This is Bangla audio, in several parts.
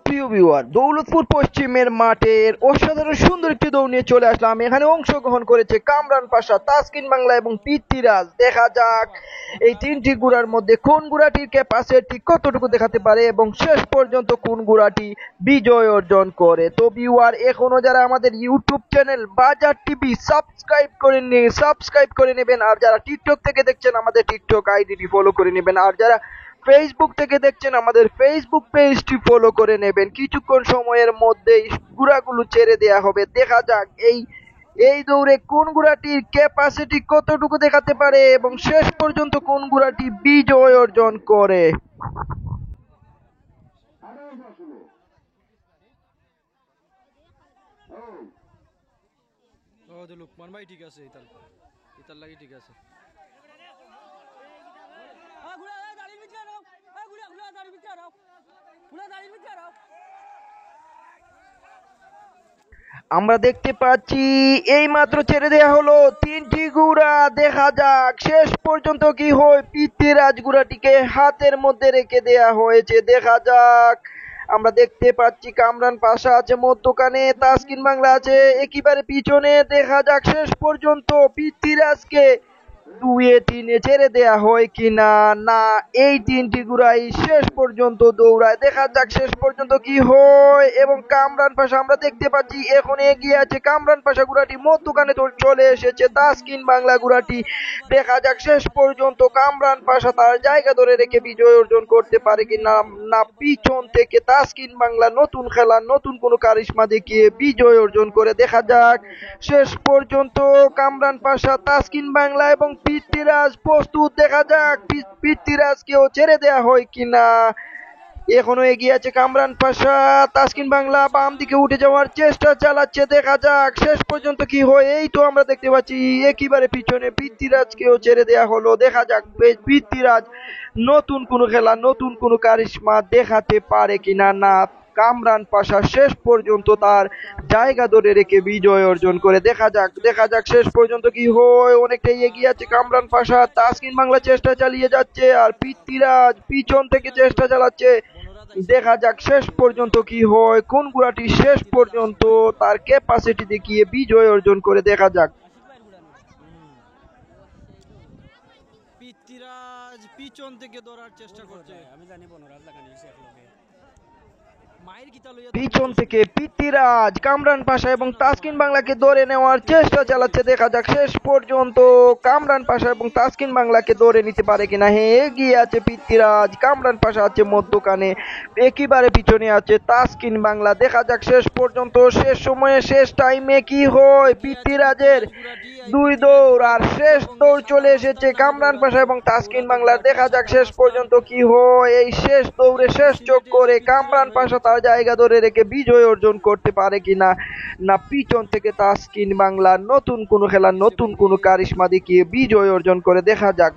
প্রিয় ভিউয়ার, দৌলতপুর পশ্চিমের মাঠের অসাধারণ সুন্দর একটি দৌড় নিয়ে চলে আসলাম। এখানে অংশগ্রহণ করেছে কামরান পাশা, তাসকিন বাংলা এবং পৃথ্বীরাজ। দেখা যাক এই তিনটি ঘোড়ার মধ্যে কোন ঘোড়াটির ক্যাপাসিটি কতটুকু দেখাতে পারে এবং শেষ পর্যন্ত কোন ঘোড়াটি বিজয় অর্জন করে। তো ভিউয়ার, এখনো যারা আমাদের ইউটিউব চ্যানেল বাজার টিভি সাবস্ক্রাইব করে নেবেন, আর যারা টিকটক থেকে দেখছেন আমাদের টিকটক আইডিটি ফলো করে নেবেন, আর যারা ফেসবুক থেকে দেখছেন আমাদের ফেসবুক পেজটি ফলো করে নেবেন। কিছুক্ষণ সময়ের মধ্যেই ঘোড়াগুলো ছেড়ে দেয়া হবে। দেখা যাক এই দৌড়ে কোন ঘোড়াটির ক্যাপাসিটি কতটুকু দেখাতে পারে এবং শেষ পর্যন্ত কোন ঘোড়াটি বিজয় অর্জন করে। লুকমান ভাই ঠিক আছে, ইতার লাগি ঠিক আছে। আমরা দেখতে পাচ্ছি এই মাত্র ছেড়ে দেয়া হলো তিনটি ঘোড়া। দেখা যাক শেষ পর্যন্ত কি হয়। পৃথ্বীরাজ ঘোড়াটিকে হাতের মধ্যে রেখে দেয়া হয়েছে। দেখা যাক, আমরা দেখতে পাচ্ছি কামরান পাশা আছে মধ্যখানে, তাসকিন বাংলা আছে একেবারে পিছনে। দেখা যাক শেষ পর্যন্ত পৃথ্বীরাজকে 2-3 ছেড়ে দেয়া হয় কিনা। না, এই তিনটি ঘোড়াই শেষ পর্যন্ত দৌড়ায়। দেখা যাক শেষ পর্যন্ত কি হয়। এবং কামরান পাশা আমরা দেখতে পাচ্ছি এখন এগিয়ে আছে। কামরান পাশা ঘোড়াটি মধ্যখানে চলে এসেছে তাসকিন বাংলা ঘোড়াটি। দেখা যাক শেষ পর্যন্ত কামরান পাশা তার জায়গা ধরে রেখে বিজয় অর্জন করতে পারে কিনা। না, পিছন থেকে তাসকিন বাংলা নতুন খেলা, নতুন কোনো কারিশমা দেখিয়ে বিজয় অর্জন করে। দেখা যাক শেষ পর্যন্ত কামরান পাশা, তাসকিন বাংলা এবং পৃথ্বীরাজ প্রস্তুত। দেখা যাক পৃথ্বীরাজকেও ছেড়ে দেয়া হয় কিনা। এখনো এগিয়ে আছে কামরান পাশা। তাসকিন বাংলা বাম দিকে উঠে যাওয়ার চেষ্টা চালাচ্ছে। দেখা যাক শেষ পর্যন্ত কি হয়। এই তো আমরা দেখতে পাচ্ছি একেবারে পিছনে পৃথ্বীরাজকেও ছেড়ে দেয়া হলো। দেখা যাক পৃথ্বীরাজ নতুন কোনো খেলা, নতুন কোনো কারিশমা দেখাতে পারে কিনা। না, কামরান পাশা শেষ পর্যন্ত তার জায়গা ধরে রেখে বিজয় অর্জন করে। দেখা যাক শেষ পর্যন্ত কি হয়। অনেকটাই এগিয়ে আছে কামরান পাশা। তাসকিন বাংলা চেষ্টা চালিয়ে যাচ্ছে আর পৃথ্বীরাজ পিছন থেকে চেষ্টা চালাচ্ছে। দেখা যাক শেষ পর্যন্ত কি হয়, কোন ঘোড়াটি শেষ পর্যন্ত তার ক্যাপাসিটি দেখিয়ে বিজয় অর্জন করে। দেখা যাক পৃথ্বীরাজ পিছন থেকে ধরার চেষ্টা করছে। আমি জানি বনরাজ লাগানি পিছন থেকে পৃথ্বীরাজ কামরান পাশা এবং তাসকিন বাংলাকে ধরে নেওয়ার চেষ্টা চালাচ্ছে। দেখা যাক শেষ পর্যন্ত কামরান পাশা এবং তাসকিন বাংলাকে ধরে নিতে পারে কিনা। হ্যাঁ, এগিয়ে আছে পৃথ্বীরাজ, কামরান পাশা আছে মধ্যখানে, একেবারে পিছনে আছে তাসকিন বাংলা। দেখা যাক শেষ পর্যন্ত, শেষ সময়ে শেষ টাইমে কি হয়। পৃথ্বীরাজের 2 দৌড় আর শেষ দৌড় চলে এসেছে কামরান পাশা এবং তাসকিন বাংলার। দেখা যাক শেষ পর্যন্ত কি হয়। এই শেষ দৌড়ে শেষ চক্করে কামরান পাশা তার জায়গা ধরে রেখে বিজয় অর্জন করতে পারে কিনা। না, পিছন থেকে তাসকিন বাংলা নতুন কোনো খেলা, নতুন কোনো কারিশমা দেখিয়ে বিজয় অর্জন করে। দেখা যাক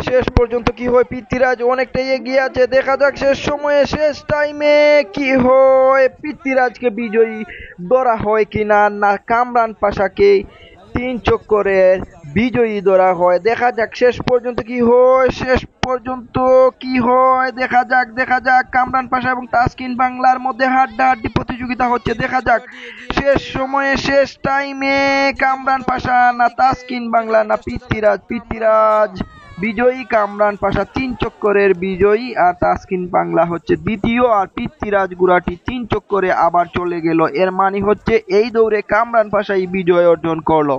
শেষ পর্যন্ত কি হয়। পৃথ্বীরাজ অনেকটাই এগিয়ে আছে। দেখা যাক শেষ সময়ে শেষ টাইমে কি হয়। পৃথ্বীরাজকে বিজয়ী ধরা হয় কিনা। না, কামরান পাশাকে 3 চক্করের বিজয়ী ধরা হয়। দেখা যাক শেষ পর্যন্ত কি হয়। দেখা যাক কামরান পাশা এবং তাসকিন বাংলার মধ্যে হাড্ডাহাড্ডি প্রতিযোগিতা হচ্ছে। দেখা যাক শেষ সময়ে শেষ টাইমে কামরান পাশা না তাসকিন বাংলা না পৃথ্বীরাজ বিজয়ী। কামরান পাশা 3 চক্করের বিজয়ী আর তাসকিন বাংলা হচ্ছে দ্বিতীয়। আর পৃথ্বীরাজ ঘোড়াটি 3 চক্করে আবার চলে গেল। এর মানে হচ্ছে এই দৌড়ে কামরান পাশাই বিজয় অর্জন করলো।